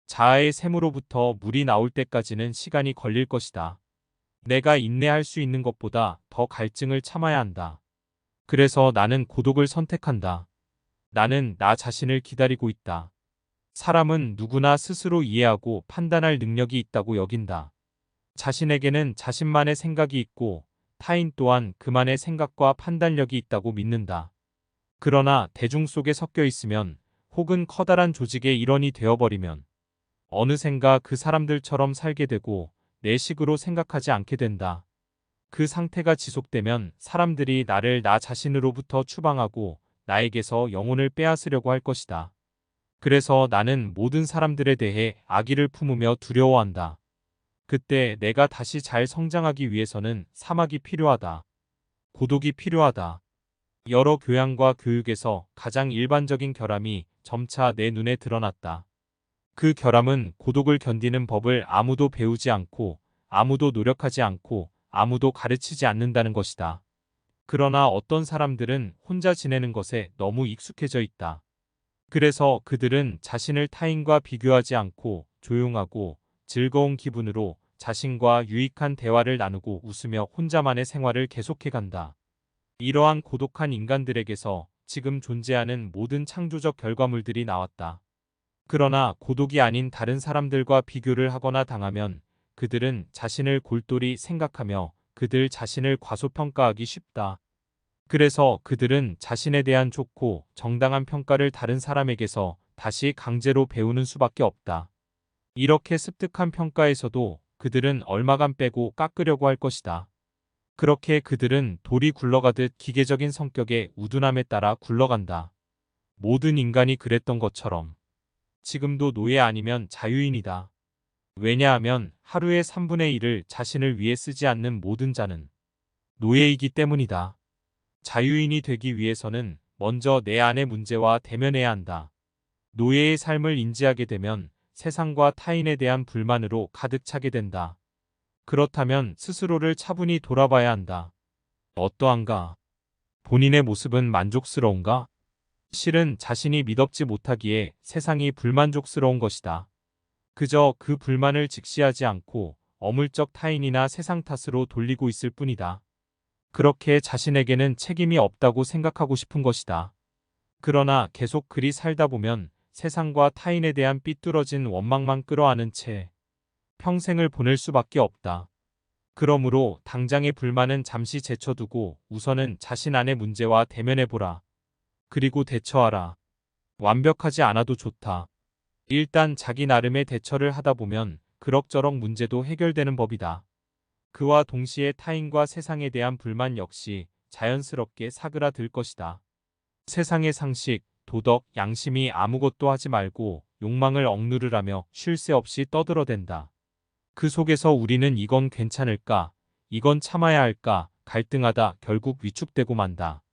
자아의 샘으로부터 물이 나올 때까지는 시간이 걸릴 것이다. 내가 인내할 수 있는 것보다 더 갈증을 참아야 한다. 그래서 나는 고독을 선택한다. 나는 나 자신을 기다리고 있다. 사람은 누구나 스스로 이해하고 판단할 능력이 있다고 여긴다. 자신에게는 자신만의 생각이 있고 타인 또한 그만의 생각과 판단력이 있다고 믿는다. 그러나 대중 속에 섞여 있으면 혹은 커다란 조직의 일원이 되어버리면 어느샌가 그 사람들처럼 살게 되고 내 식으로 생각하지 않게 된다. 그 상태가 지속되면 사람들이 나를 나 자신으로부터 추방하고 나에게서 영혼을 빼앗으려고 할 것이다. 그래서 나는 모든 사람들에 대해 악의를 품으며 두려워한다. 그때 내가 다시 잘 성장하기 위해서는 사막이 필요하다. 고독이 필요하다. 여러 교양과 교육에서 가장 일반적인 결함이 점차 내 눈에 드러났다. 그 결함은 고독을 견디는 법을 아무도 배우지 않고 아무도 노력하지 않고 아무도 가르치지 않는다는 것이다. 그러나 어떤 사람들은 혼자 지내는 것에 너무 익숙해져 있다. 그래서 그들은 자신을 타인과 비교하지 않고 조용하고 즐거운 기분으로 자신과 유익한 대화를 나누고 웃으며 혼자만의 생활을 계속해 간다. 이러한 고독한 인간들에게서 지금 존재하는 모든 창조적 결과물들이 나왔다. 그러나 고독이 아닌 다른 사람들과 비교를 하거나 당하면 그들은 자신을 골똘히 생각하며 그들 자신을 과소평가하기 쉽다. 그래서 그들은 자신에 대한 좋고 정당한 평가를 다른 사람에게서 다시 강제로 배우는 수밖에 없다. 이렇게 습득한 평가에서도 그들은 얼마간 빼고 깎으려고 할 것이다. 그렇게 그들은 돌이 굴러가듯 기계적인 성격의 우둔함에 따라 굴러간다. 모든 인간이 그랬던 것처럼 지금도 노예 아니면 자유인이다. 왜냐하면 하루의 3분의 1을 자신을 위해 쓰지 않는 모든 자는 노예이기 때문이다. 자유인이 되기 위해서는 먼저 내 안의 문제와 대면해야 한다. 노예의 삶을 인지하게 되면 세상과 타인에 대한 불만으로 가득 차게 된다. 그렇다면 스스로를 차분히 돌아봐야 한다. 어떠한가? 본인의 모습은 만족스러운가? 실은 자신이 미덥지 못하기에 세상이 불만족스러운 것이다. 그저 그 불만을 직시하지 않고 어물쩍 타인이나 세상 탓으로 돌리고 있을 뿐이다. 그렇게 자신에게는 책임이 없다고 생각하고 싶은 것이다. 그러나 계속 그리 살다 보면 세상과 타인에 대한 삐뚤어진 원망만 끌어안은 채 평생을 보낼 수밖에 없다. 그러므로 당장의 불만은 잠시 제쳐두고 우선은 자신 안의 문제와 대면해보라. 그리고 대처하라. 완벽하지 않아도 좋다. 일단 자기 나름의 대처를 하다 보면 그럭저럭 문제도 해결되는 법이다. 그와 동시에 타인과 세상에 대한 불만 역시 자연스럽게 사그라들 것이다. 세상의 상식, 도덕, 양심이 아무것도 하지 말고 욕망을 억누르라며 쉴 새 없이 떠들어댄다. 그 속에서 우리는 이건 괜찮을까, 이건 참아야 할까 갈등하다 결국 위축되고 만다.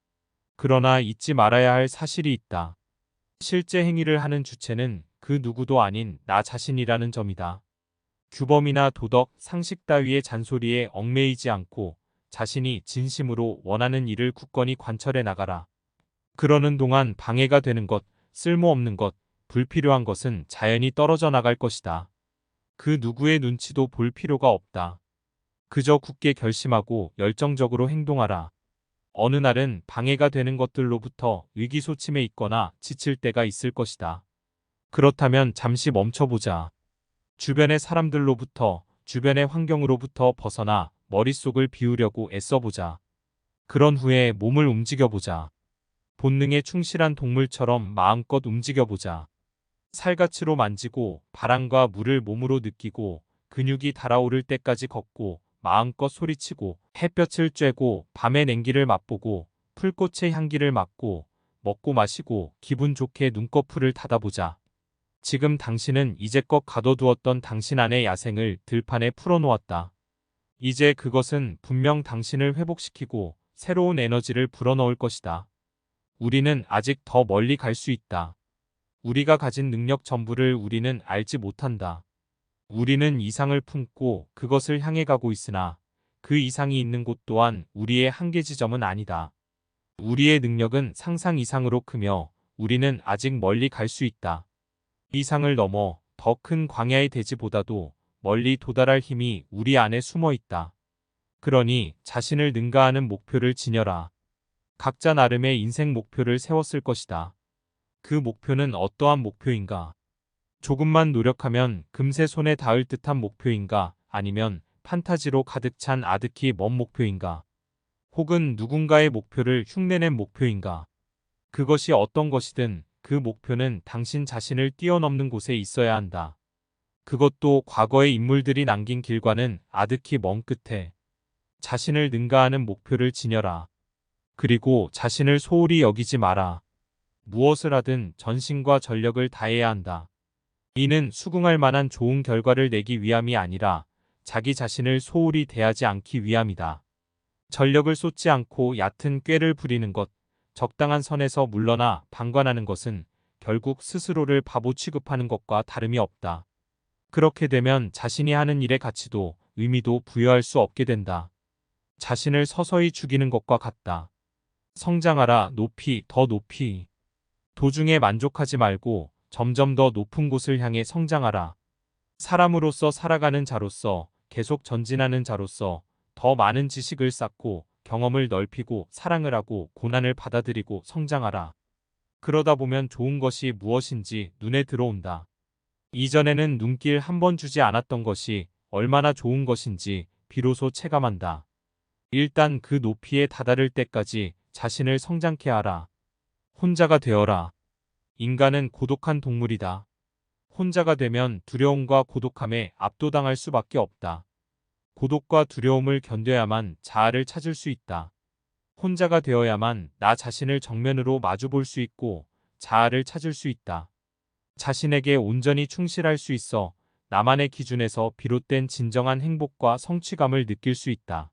그러나 잊지 말아야 할 사실이 있다. 실제 행위를 하는 주체는 그 누구도 아닌 나 자신이라는 점이다. 규범이나 도덕, 상식 따위의 잔소리에 얽매이지 않고 자신이 진심으로 원하는 일을 굳건히 관철해 나가라. 그러는 동안 방해가 되는 것, 쓸모없는 것, 불필요한 것은 자연히 떨어져 나갈 것이다. 그 누구의 눈치도 볼 필요가 없다. 그저 굳게 결심하고 열정적으로 행동하라. 어느 날은 방해가 되는 것들로부터 위기소침해 있거나 지칠 때가 있을 것이다. 그렇다면 잠시 멈춰보자. 주변의 사람들로부터, 주변의 환경으로부터 벗어나 머릿속을 비우려고 애써보자. 그런 후에 몸을 움직여보자. 본능에 충실한 동물처럼 마음껏 움직여보자. 살갗으로 만지고 바람과 물을 몸으로 느끼고 근육이 달아오를 때까지 걷고 마음껏 소리치고 햇볕을 쬐고 밤의 냉기를 맛보고 풀꽃의 향기를 맡고 먹고 마시고 기분 좋게 눈꺼풀을 닫아보자. 지금 당신은 이제껏 가둬두었던 당신 안의 야생을 들판에 풀어놓았다. 이제 그것은 분명 당신을 회복시키고 새로운 에너지를 불어넣을 것이다. 우리는 아직 더 멀리 갈 수 있다. 우리가 가진 능력 전부를 우리는 알지 못한다. 우리는 이상을 품고 그것을 향해 가고 있으나 그 이상이 있는 곳 또한 우리의 한계 지점은 아니다. 우리의 능력은 상상 이상으로 크며 우리는 아직 멀리 갈 수 있다. 이상을 넘어 더 큰 광야의 대지보다도 멀리 도달할 힘이 우리 안에 숨어 있다. 그러니 자신을 능가하는 목표를 지녀라. 각자 나름의 인생 목표를 세웠을 것이다. 그 목표는 어떠한 목표인가? 조금만 노력하면 금세 손에 닿을 듯한 목표인가? 아니면 판타지로 가득 찬 아득히 먼 목표인가? 혹은 누군가의 목표를 흉내낸 목표인가? 그것이 어떤 것이든 그 목표는 당신 자신을 뛰어넘는 곳에 있어야 한다. 그것도 과거의 인물들이 남긴 길과는 아득히 먼 끝에. 자신을 능가하는 목표를 지녀라. 그리고 자신을 소홀히 여기지 마라. 무엇을 하든 전신과 전력을 다해야 한다. 이는 수긍할 만한 좋은 결과를 내기 위함이 아니라 자기 자신을 소홀히 대하지 않기 위함이다. 전력을 쏟지 않고 얕은 꾀를 부리는 것, 적당한 선에서 물러나 방관하는 것은 결국 스스로를 바보 취급하는 것과 다름이 없다. 그렇게 되면 자신이 하는 일의 가치도 의미도 부여할 수 없게 된다. 자신을 서서히 죽이는 것과 같다. 성장하라, 높이, 더 높이. 도중에 만족하지 말고 점점 더 높은 곳을 향해 성장하라. 사람으로서 살아가는 자로서 계속 전진하는 자로서 더 많은 지식을 쌓고 경험을 넓히고 사랑을 하고 고난을 받아들이고 성장하라. 그러다 보면 좋은 것이 무엇인지 눈에 들어온다. 이전에는 눈길 한 번 주지 않았던 것이 얼마나 좋은 것인지 비로소 체감한다. 일단 그 높이에 다다를 때까지 자신을 성장케 하라. 혼자가 되어라. 인간은 고독한 동물이다. 혼자가 되면 두려움과 고독함에 압도당할 수밖에 없다. 고독과 두려움을 견뎌야만 자아를 찾을 수 있다. 혼자가 되어야만 나 자신을 정면으로 마주볼 수 있고 자아를 찾을 수 있다. 자신에게 온전히 충실할 수 있어 나만의 기준에서 비롯된 진정한 행복과 성취감을 느낄 수 있다.